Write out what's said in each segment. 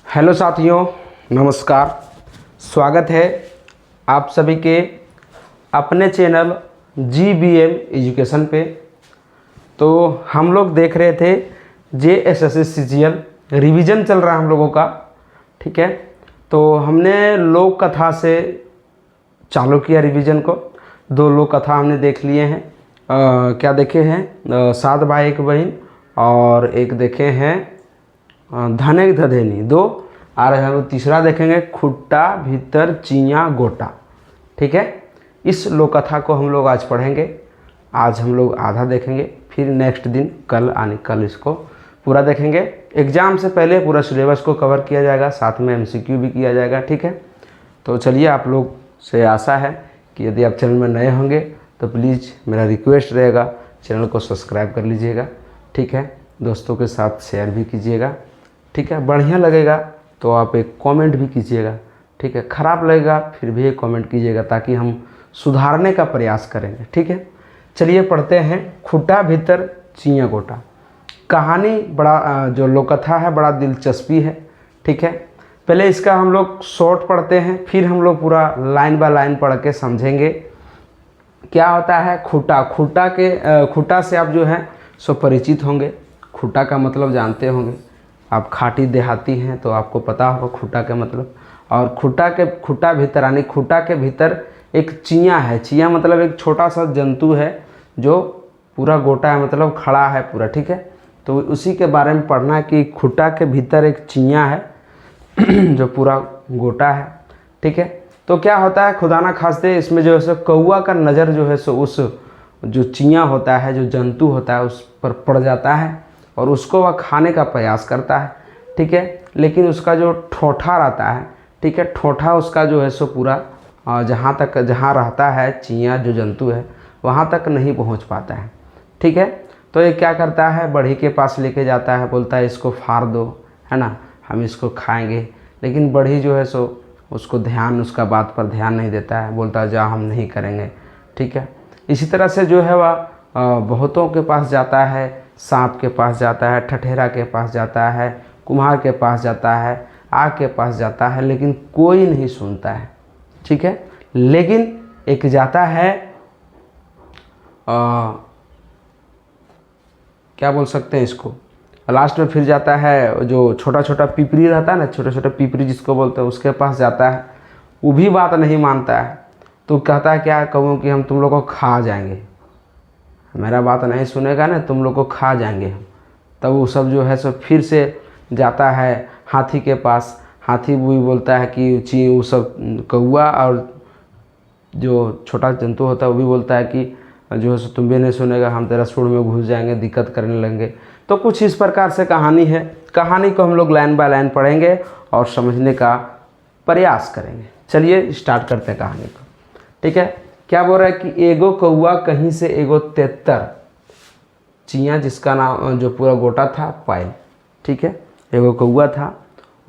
Hello साथियों, नमस्कार। स्वागत है आप सभी के अपने चैनल GBM एजुकेशन पे। तो हम लोग देख रहे थे JSSC CGL रिवीजन चल रहा है हम लोगों का, ठीक है। तो हमने लोक कथा से चालू किया रिवीजन को। 2 लोक कथा हमने देख लिए हैं। क्या देखे हैं? 7 भाई 1 बहन, और एक देखे हैं धने धधेनी 2। और हम तीसरा देखेंगे खुट्टा भीतर चियाँ गोटा, ठीक है। इस लोक कथा को हम लोग आज पढ़ेंगे। आज हम लोग आधा देखेंगे, फिर नेक्स्ट दिन कल इसको पूरा देखेंगे। एग्ज़ाम से पहले पूरा सिलेबस को कवर किया जाएगा, साथ में MCQ भी किया जाएगा, ठीक है। तो चलिए, आप लोग से आशा है कि यदि आप चैनल में नए होंगे तो प्लीज़ मेरा रिक्वेस्ट रहेगा, चैनल को सब्सक्राइब कर लीजिएगा, ठीक है। दोस्तों के साथ शेयर भी कीजिएगा, ठीक है। बढ़िया लगेगा तो आप एक कमेंट भी कीजिएगा, ठीक है। ख़राब लगेगा फिर भी एक कमेंट कीजिएगा, ताकि हम सुधारने का प्रयास करेंगे, ठीक है। चलिए पढ़ते हैं। खुट्टा भीतर चियाँ गोटा कहानी बड़ा जो लोककथा है बड़ा दिलचस्पी है, ठीक है। पहले इसका हम लोग शॉर्ट पढ़ते हैं, फिर हम लोग पूरा लाइन बाय लाइन पढ़ के समझेंगे क्या होता है खुट्टा। खुट्टा से आप जो है सो परिचित होंगे। खुट्टा का मतलब जानते होंगे, आप खाटी देहाती हैं तो आपको पता होगा खुट्टा का मतलब। और खुट्टा भीतर यानी खुट्टा के भीतर एक चियाँ है। चियाँ मतलब एक छोटा सा जंतु है जो पूरा गोटा है, मतलब खड़ा है पूरा, ठीक है। तो उसी के बारे में पढ़ना है कि खुट्टा के भीतर एक चियाँ है जो पूरा गोटा है, ठीक है। तो क्या होता है, खुदा ना खास्ते इसमें जो है सो कौआ का नज़र जो है सो उस जो चियाँ होता है, जो जंतु होता है, उस पर पड़ जाता है और उसको वह खाने का प्रयास करता है, ठीक है। लेकिन उसका जो ठोठा रहता है, ठीक है, ठोठा उसका जो है सो पूरा जहाँ रहता है चियाँ जो जंतु है वहाँ तक नहीं पहुँच पाता है, ठीक है। तो ये क्या करता है, बढ़ई के पास लेके जाता है, बोलता है इसको फाड़ दो, है ना, हम इसको खाएंगे। लेकिन बढ़ई जो है सो उसका बात पर ध्यान नहीं देता है, बोलता है जा हम नहीं करेंगे, ठीक है। इसी तरह से जो है वह बहुतों के पास जाता है, सांप के पास जाता है, ठठेरा के पास जाता है, कुम्हार के पास जाता है, आग के पास जाता है, लेकिन कोई नहीं सुनता है, ठीक है। लेकिन एक जाता है क्या बोल सकते हैं इसको, लास्ट में फिर जाता है जो छोटा छोटा पिपरी रहता है ना, छोटा छोटा पिपरी जिसको बोलते हैं, उसके पास जाता है। वो भी बात नहीं मानता है, तो कहता है क्या कहूँ कि हम तुम लोग को खा जाएंगे, मेरा बात नहीं सुनेगा ना, तुम लोग को खा जाएंगे हम। तब वो सब जो है सो फिर से जाता है हाथी के पास। हाथी भी बोलता है कि वो सब कौआ और जो छोटा जंतु होता है वो भी बोलता है कि जो है सो तुम भी नहीं सुनेगा, हम तेरा सूंड में घुस जाएंगे, दिक्कत करने लगेंगे। तो कुछ इस प्रकार से कहानी है। कहानी को हम लोग लाइन बाय लाइन पढ़ेंगे और समझने का प्रयास करेंगे। चलिए स्टार्ट करते हैं कहानी को, ठीक है। क्या बोल रहा है कि एगो कौआ कहीं से एगो तेतर चियाँ, जिसका नाम जो पूरा गोटा था पायल, ठीक है। एगो कौआ था,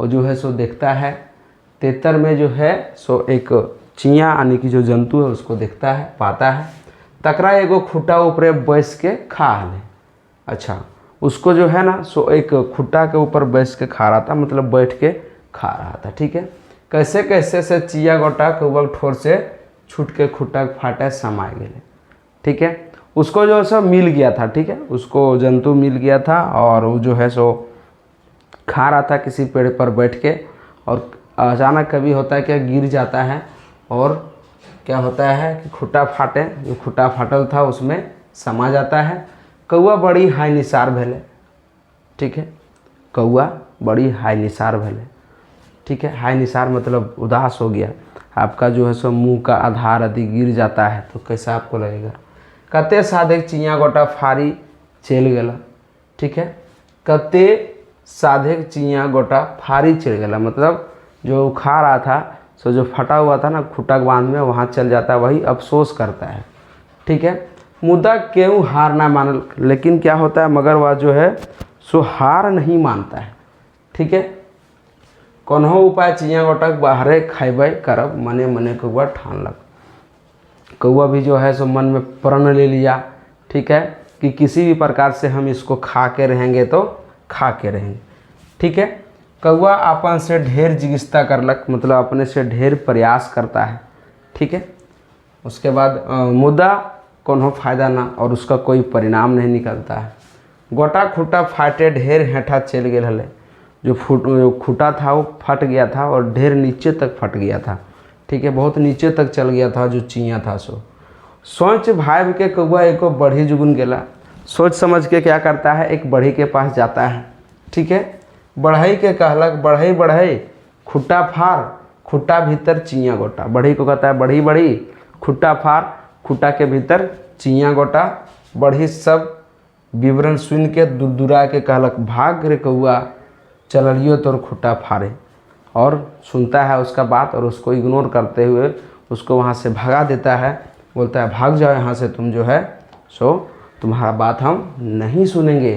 वो जो है सो देखता है तेतर में जो है सो एक चियाँ यानी कि जो जंतु है उसको देखता है, पाता है। तकरा एगो खुट्टा ऊपर बैस के खा ले। अच्छा, उसको जो है ना सो एक खुट्टा के ऊपर बैस के खा रहा था, मतलब बैठ के खा रहा था, ठीक है। कैसे कैसे से चिया गोटा कौआ ठोर से छूट के खुट्टा फाटे समाए गए, ठीक है। उसको जो है सो मिल गया था, ठीक है, उसको जंतु मिल गया था और वो जो है सो खा रहा था किसी पेड़ पर बैठ के। और अचानक कभी होता है क्या, गिर जाता है और क्या होता है कि खुट्टा फाटे, जो खुट्टा फाटल था उसमें समा जाता है। कौआ बड़ी हाई निसार भेले, ठीक है। कौआ बड़ी हाई निसार भेले, ठीक है। हाई निसार मतलब उदास हो गया। आपका जो है सो मुंह का आधार यदि गिर जाता है तो कैसा आपको लगेगा। कते साधे चियाँ गोटा फारी चल गला, ठीक है। कते साधे चियाँ गोटा फारी चल गला मतलब जो खा रहा था सो जो फटा हुआ था ना खुट्टा बांध में, वहाँ चल जाता है, वही अफसोस करता है, ठीक है। मुद्दा क्यों हार ना मान, लेकिन क्या होता है मगर वह जो है सो हार नहीं मानता है, ठीक है। कौनहो उपाय चियाँ गोटा बाहरे खाइबे करब, मने मने कौआ ठान लग। कौआ भी जो है सो मन में प्रण ले लिया, ठीक है, कि किसी भी प्रकार से हम इसको खा के रहेंगे तो खा के रहेंगे, ठीक है। कौआ अपन से ढेर जिगिस्ता करलक, मतलब अपने से ढेर प्रयास करता है, ठीक है। उसके बाद मुद्दा कोनो फायदा ना और उसका कोई परिणाम नहीं निकलता है। गोटा खूटा फाटे ढेर हेठा चल गए हले, जो खूटा था वो फट गया था और ढेर नीचे तक फट गया था, ठीक है, बहुत नीचे तक चल गया था जो चिंया था सो। सोच भाई के कौआ एको बढ़ी जुगुन गेला, सोच समझ के क्या करता है, एक बढ़ी के पास जाता है, ठीक है। बढ़ई के कहलक, बढ़ई बढ़ई खुट्टा फाड़, खुट्टा भीतर चिंया गोटा। बढ़ी को कहता है बढ़ी बढ़ी खुट्टा फाड़, खुट्टा के भीतर चिंया गोटा। बढ़ी सब विवरण सुन के दुरदुरा के कहलक, भाग रे कौआ चललियो तोर खुट्टा फाड़े। और सुनता है उसका बात और उसको इग्नोर करते हुए उसको वहाँ से भगा देता है, बोलता है भाग जाओ यहाँ से, तुम जो है सो तुम्हारा बात हम नहीं सुनेंगे।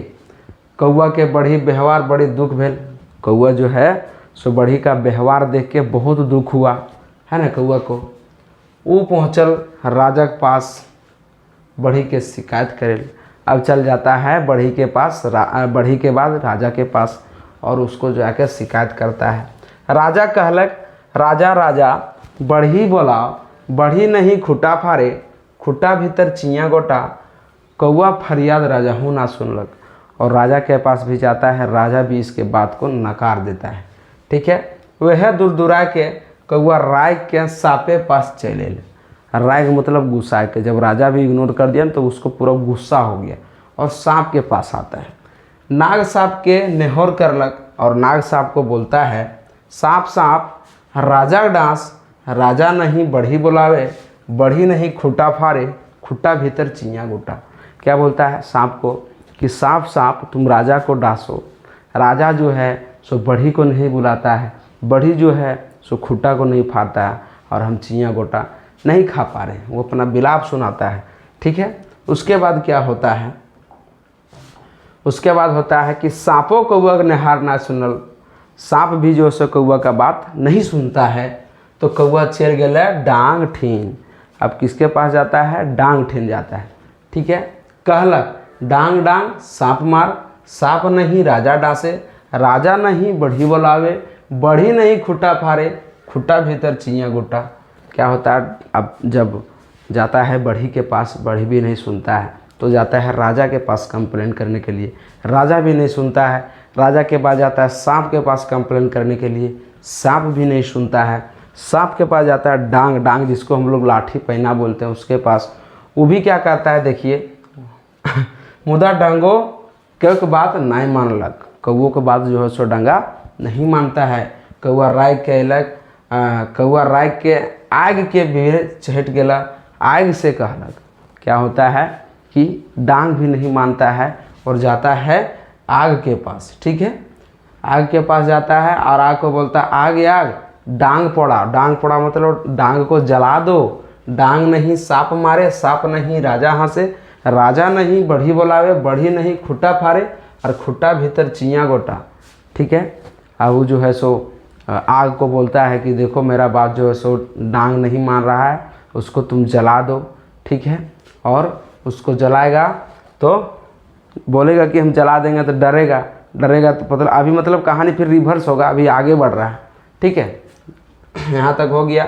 कौआ के बढ़ी व्यवहार बड़ी दुख भेल। कौआ जो है सो बढ़ी का व्यवहार देख के बहुत दुख हुआ है ना कौआ को। वो पहुँचल राजा के पास बढ़ी के शिकायत करे। अब चल जाता है बढ़ी के पास, बढ़ी के बाद राजा के पास और उसको जाकर शिकायत करता है। राजा कहलक, राजा राजा बढ़ी बोला, बढ़ी नहीं खुट्टा फाड़े, खुट्टा भीतर चिंया गोटा। कौआ फरियाद राजा हूँ ना सुनलक और राजा के पास भी जाता है। राजा भी इसके बात को नकार देता है, ठीक है। वह दुरदुरा के कौआ राय के सापे पास चले। राय का मतलब गुस्सा के, जब राजा भी इग्नोर कर दिया तो उसको पूरा गुस्सा हो गया और सांप के पास आता है। नाग सांप के नेहोर करलक और नाग सांप को बोलता है, सांप सांप राजा डांस, राजा नहीं बढ़ी बुलावे, बढ़ी नहीं खुट्टा फाड़े, खुट्टा भीतर चिंया गोटा। क्या बोलता है सांप को कि सांप सांप तुम राजा को डांसो, राजा जो है सो बढ़ी को नहीं बुलाता है, बढ़ी जो है सो खुट्टा को नहीं फाड़ता है और हम चिंया गोटा नहीं खा पा रहे हैं। वो अपना विलाप सुनाता है, ठीक है। उसके बाद क्या होता है, उसके बाद होता है कि सांपों कौआ का निहार ना सुनल। सांप भी जो है कौआ का बात नहीं सुनता है तो कौआ चल गया डांग ठीन। अब किसके पास जाता है, डांग ठीन जाता है, ठीक है। कहलक डांग डांग सांप मार, सांप नहीं राजा डांसे, राजा नहीं बढ़ी बुलावे, बढ़ी नहीं खुट्टा फाड़े, खुट्टा भीतर चिंया गोटा। क्या होता है, अब जब जाता है बढ़ी के पास, बढ़ी भी नहीं सुनता है तो जाता है राजा के पास कंप्लेंट करने के लिए। राजा भी नहीं सुनता है, राजा के पास जाता है सांप के पास कंप्लेंट करने के लिए। सांप भी नहीं सुनता है, सांप के पास जाता है डांग, डांग जिसको हम लोग लाठी पैना बोलते हैं उसके पास। वो भी क्या करता है देखिए मुदा डंगो क्यों बात नहीं मानलक। कौओं के बात जो है सो डंगा नहीं मानता है। कौआ राय कहलक, कौआ राय के आग के भीड़ चहट गेला, आग से कहलक। क्या होता है कि डांग भी नहीं मानता है और जाता है आग के पास, ठीक है। आग के पास जाता है और आग को बोलता है आग आग डांग पड़ा। डांग पड़ा मतलब डांग को जला दो। डांग नहीं सांप मारे, सांप नहीं राजा हंसे, राजा नहीं बढ़ी बुलावे, बढ़ी नहीं खुट्टा फाड़े और खुट्टा भीतर चिंया गोटा, ठीक है। अब वो जो है सो आग को बोलता है कि देखो मेरा बात जो है सो डांग नहीं मान रहा है, उसको तुम जला दो, ठीक है। और उसको जलाएगा तो बोलेगा कि हम जला देंगे तो डरेगा, डरेगा तो मतलब अभी मतलब कहानी फिर रिवर्स होगा, अभी आगे बढ़ रहा है, ठीक है। यहाँ तक हो गया।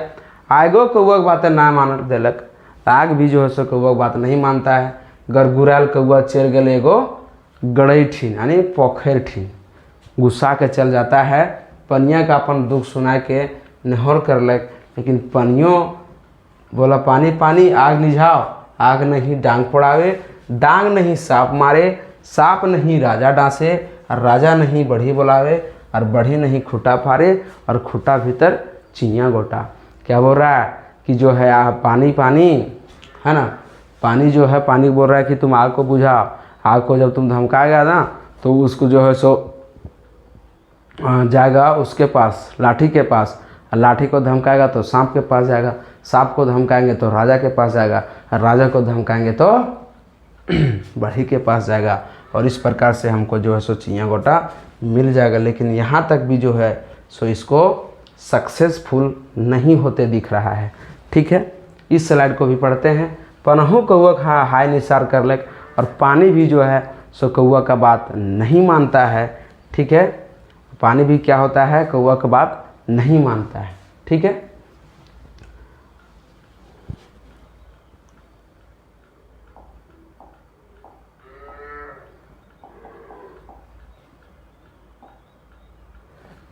आगो कौआ की बातें ना मान देलक, आग भी जो है सो कौआ की बात नहीं मानता है। गड़गुड़ाल कौआ चल गए एगो गड़ई ठीन यानी पोखर ठीन, गुस्सा के चल जाता है। पनिया का अपन दुख सुना के नेहोर करलक, लेकिन पनियो बोला पानी पानी आग निझाओ, आग नहीं डांग पड़ावे, डांग नहीं सांप मारे, सांप नहीं राजा डांसे और राजा नहीं बढ़ी बुलावे और बढ़ी नहीं खुट्टा फाड़े और खुट्टा भीतर चिंया गोटा। क्या बोल रहा है कि जो है पानी पानी है ना, पानी जो है पानी बोल रहा है कि तुम आग को बुझाओ। आग को जब तुम धमकाएगा ना तो उसको जो है सो जाएगा उसके पास, लाठी के पास। लाठी को धमकाएगा तो सांप के पास जाएगा, सांप को धमकाएंगे तो राजा के पास जाएगा, राजा को धमकाएंगे तो बढ़ी के पास जाएगा। और इस प्रकार से हमको जो है सो चिंया गोटा मिल जाएगा। लेकिन यहाँ तक भी जो है सो इसको सक्सेसफुल नहीं होते दिख रहा है, ठीक है। इस स्लाइड को भी पढ़ते हैं। पनहु कौआ खा हाय निसार करलक, और पानी भी जो है सो कौआ का बात नहीं मानता है, ठीक है। पानी भी क्या होता है, कौवा की बात नहीं मानता है। ठीक है,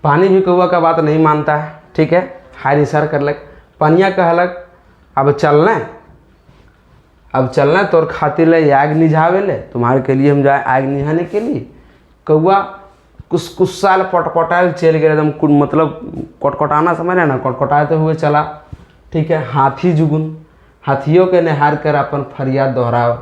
पानी भी कौवा का बात नहीं मानता है। ठीक है, हाय निसार करलक, पनिया कहलक अब चलना है, अब चलना है तोर खातिर ले आग निझावे ले, तुम्हारे के लिए हम जाए आग निझाने के लिए। कौवा कुछ साल पटपटाए चल गए, एकदम मतलब कटकटाना समझ रहे ना, कटकटाते हुए चला। ठीक है, हाथी जुगुन, हाथियों के निहार कर अपन फरियाद दोहराओ।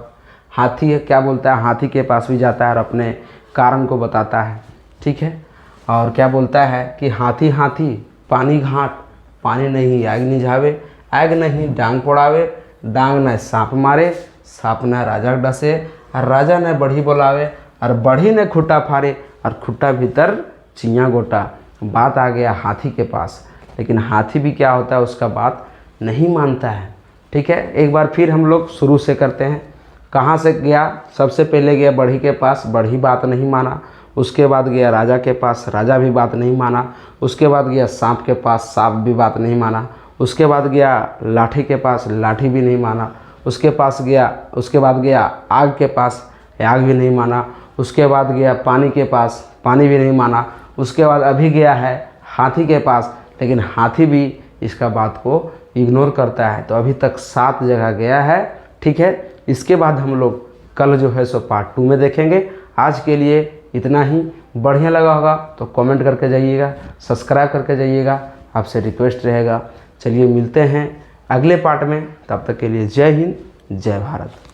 हाथी क्या बोलता है, हाथी के पास भी जाता है और अपने कारण को बताता है। ठीक है, और क्या बोलता है कि हाथी हाथी पानी घाट, पानी नहीं आग निझावे, आग नहीं डांग पड़ावे, डांग न सांप मारे, सांप न राजा डसे, और राजा न बढ़ी बोलावे, और बढ़ी ने खुट्टा फाड़े, और खुट्टा भीतर चियाँ गोटा। बात आ गया हाथी के पास, लेकिन हाथी भी क्या होता है, उसका बात नहीं मानता है। ठीक है, एक बार फिर हम लोग शुरू से करते हैं। कहाँ से गया, सबसे पहले गया बढ़ी के पास, बढ़ी बात नहीं माना। उसके बाद गया राजा के पास, राजा भी बात नहीं माना। उसके बाद गया सांप के पास, सांप भी बात नहीं माना। उसके बाद गया लाठी के पास, लाठी भी नहीं माना। उसके बाद गया आग के पास, आग भी नहीं माना। उसके बाद गया पानी के पास, पानी भी नहीं माना। उसके बाद अभी गया है हाथी के पास, लेकिन हाथी भी इसका बात को इग्नोर करता है। तो अभी तक 7 जगह गया है। ठीक है, इसके बाद हम लोग कल जो है सो पार्ट 2 में देखेंगे। आज के लिए इतना ही। बढ़िया लगा होगा तो कमेंट करके जाइएगा, सब्सक्राइब करके जाइएगा, आपसे रिक्वेस्ट रहेगा। चलिए मिलते हैं अगले पार्ट में, तब तक के लिए जय हिंद, जय भारत।